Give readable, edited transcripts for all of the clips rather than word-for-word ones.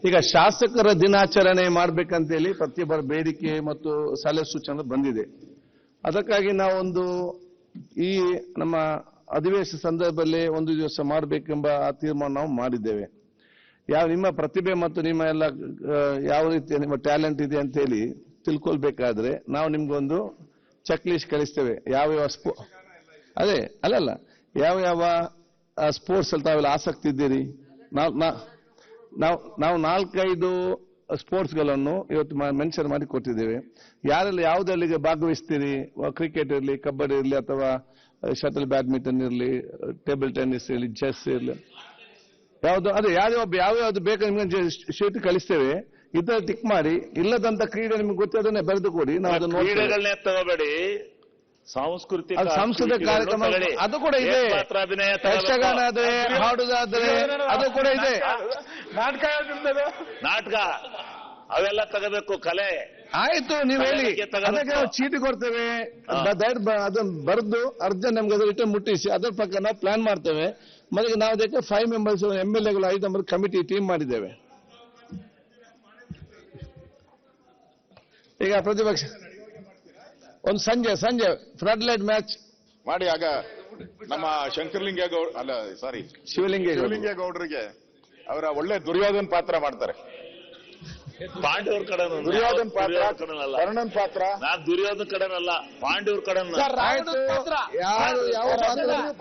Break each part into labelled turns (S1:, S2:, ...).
S1: ಈಗ ಶಾಸಕರ ದಿನಾಚರಣೆ ಮಾಡಬೇಕಂತೇಳಿ ಪ್ರತಿಯೊಬ್ಬರ ಬೇಡಿಕೆ ಮತ್ತು ಸಲಹೆ ಸೂಚನೆ ಬಂದಿದೆ. ಅದಕ್ಕಾಗಿ ನಾವೊಂದು ಈ ನಮ್ಮ ಅಧಿವೇಶನ ಸಂದರ್ಭದಲ್ಲಿ ಒಂದು ದಿವಸ ಮಾಡಬೇಕೆಂಬ ತೀರ್ಮಾನ ನಾವು ಮಾಡಿದ್ದೇವೆ. ನಿಮ್ಮ ಪ್ರತಿಭೆ ಮತ್ತು ನಿಮ್ಮ ಎಲ್ಲ ಯಾವ ರೀತಿಯ ನಿಮ್ಮ ಟ್ಯಾಲೆಂಟ್ ಇದೆ ಅಂತೇಳಿ ತಿಳ್ಕೊಳ್ಬೇಕಾದ್ರೆ ನಾವು ನಿಮ್ಗೊಂದು ಚೆಕ್ ಲಿಸ್ಟ್ ಕಳಿಸ್ತೇವೆ. ಯಾವ ಅದೇ ಅಲ್ಲಲ್ಲ ಯಾವ ಸ್ಪೋರ್ಟ್ಸ್ ಅಲ್ಲಿ ತಾವೆಲ್ಲ ಆಸಕ್ತಿ ಇದ್ದೀರಿ. ನಾವು 4-5 ಸ್ಪೋರ್ಟ್ಸ್ಗಳನ್ನು ಇವತ್ತು ಮೆನ್ಷನ್ ಮಾಡಿ ಕೊಟ್ಟಿದ್ದೇವೆ. ಯಾರೆಲ್ಲ ಯಾವುದಲ್ಲಿಗೆ ಭಾಗವಹಿಸ್ತೀರಿ, ಕ್ರಿಕೆಟ್ ಇರಲಿ, ಕಬಡ್ಡಿ ಇರಲಿ, ಅಥವಾ ಶಟಲ್ ಬ್ಯಾಡ್ಮಿಂಟನ್ ಇರಲಿ, ಟೇಬಲ್ ಟೆನ್ನಿಸ್ ಇರಲಿ, ಚೆಸ್ ಇರಲಿ, ಅದೇ ಯಾವ್ಯಾವ್ದು ಬೇಕು ನಿಮ್ಗೆ ಶೀಟ್ ಕಳಿಸ್ತೇವೆ. ಇದರ ಟಿಕ್ ಮಾಡಿ. ಇಲ್ಲದಂತ ಕ್ರೀಡೆ ನಿಮ್ಗೆ ಗೊತ್ತಿರೋದನ್ನೇ ಬರೆದು ಕೊಡಿ. ನಾವು
S2: ಕ್ರೀಡೆಗಳನ್ನೇ ತಗೋಬೇಡಿ, ಸಾಂಸ್ಕೃತಿಕ
S1: ಕಾರ್ಯಕ್ರಮ ಅದು ಕೂಡ ಇದೆ. ಯಕ್ಷಗಾನಾದ್ರೆ, ಹಾಡುದಾದ್ರೆ ಅದು ಕೂಡ ಇದೆ.
S2: ನಾಟಕ ಅವೆಲ್ಲ ತಗೋಬೇಕು, ಕಲೆ.
S1: ಆಯ್ತು, ನೀವು ಹೇಳಿ, ಅದಕ್ಕೆ ನಾವು ಚೀಟಿ ಕೊಡ್ತೇವೆ. ಅದನ್ನ ಬರೆದು ಅರ್ಜೆಂಟ್ ನಮ್ಗೆ ಅದು ರಿಟರ್ನ್ ಮುಟ್ಟಿಸಿ ಅದರ ಪ್ರಕಾರ ನಾವು ಪ್ಲಾನ್ ಮಾಡ್ತೇವೆ. ಮೊದಲಿಗೆ ನಾವು ಅದಕ್ಕೆ 5 ಮೆಂಬರ್ಸ್ MLAಗಳು 5 ಮೆಂಬರ್ ಕಮಿಟಿ ಟೀಮ್ ಮಾಡಿದ್ದೇವೆ. ಈಗ ಪ್ರತಿಪಕ್ಷ ಒಂದು ಸಂಜೆ ಫ್ಲಡ್ ಲೈಟ್ ಮ್ಯಾಚ್
S3: ಮಾಡಿ. ಆಗ ನಮ್ಮ ಶಂಕರಲಿಂಗೇಗೌಡ ಶಿವಲಿಂಗೇಗೌಡರಿಗೆ ಅವರ ಒಳ್ಳೆ ದುರ್ಯೋಧನ ಪಾತ್ರ ಮಾಡ್ತಾರೆ.
S2: ಪಾಂಡವ್ರ ಕಡೆ
S3: ದುರ್ಯೋಧನ ಪಾತ್ರ, ಕರ್ಣನ್ ಪಾತ್ರ.
S2: ನಾನು ದುರ್ಯೋಧನ ಕಡೆನಲ್ಲ, ಪಾಂಡವ್ರ ಕಡೆ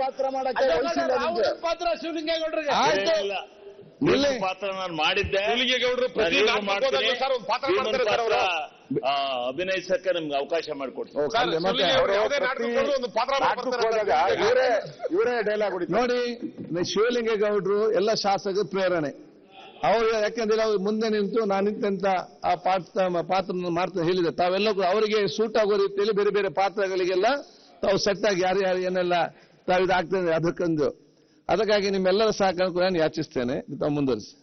S3: ಪಾತ್ರ ಮಾಡಕ್ಕೆ
S4: ಪಾತ್ರ ಶಿವಲಿಂಗೇಗೌಡರಿಗೆ
S2: ಪಾತ್ರ ನಾನು ಮಾಡಿದ್ದೆ. ಅಭಿನಯಿಸಕ್ಕೆ ನಿಮ್ಗೆ ಅವಕಾಶ ಮಾಡಿಕೊಡ್ತೀನಿ.
S3: ಇವರೇ ಡೈಲಾಗ್
S1: ನೋಡಿ. ಶಿವಲಿಂಗೇಗೌಡರು ಎಲ್ಲ ಶಾಸಕರ ಪ್ರೇರಣೆ. ಅವರು ಯಾಕೆಂದ್ರೆ ಅವ್ರು ಮುಂದೆ ನಿಂತು ನಾನು ನಿಂತ ಆ ಪಾತ್ರ ಮಾಡ್ತಾ ಹೇಳಿದೆ. ತಾವೆಲ್ಲ ಅವರಿಗೆ ಸೂಟ್ ಆಗೋ ರೀತಿಯಲ್ಲಿ ಬೇರೆ ಬೇರೆ ಪಾತ್ರಗಳಿಗೆಲ್ಲ ತಾವು ಸೆಟ್ ಆಗಿ ಯಾರು ಏನೆಲ್ಲ ತಾವು ಇದಾಗ್ತದೆ ಅದಕ್ಕೊಂದು. ಅದಕ್ಕಾಗಿ ನಿಮ್ಮೆಲ್ಲರ ಸಹಕಾರ ನಾನು ಯಾಚಿಸ್ತೇನೆ. ತಾವು ಮುಂದುವರಿಸಿ.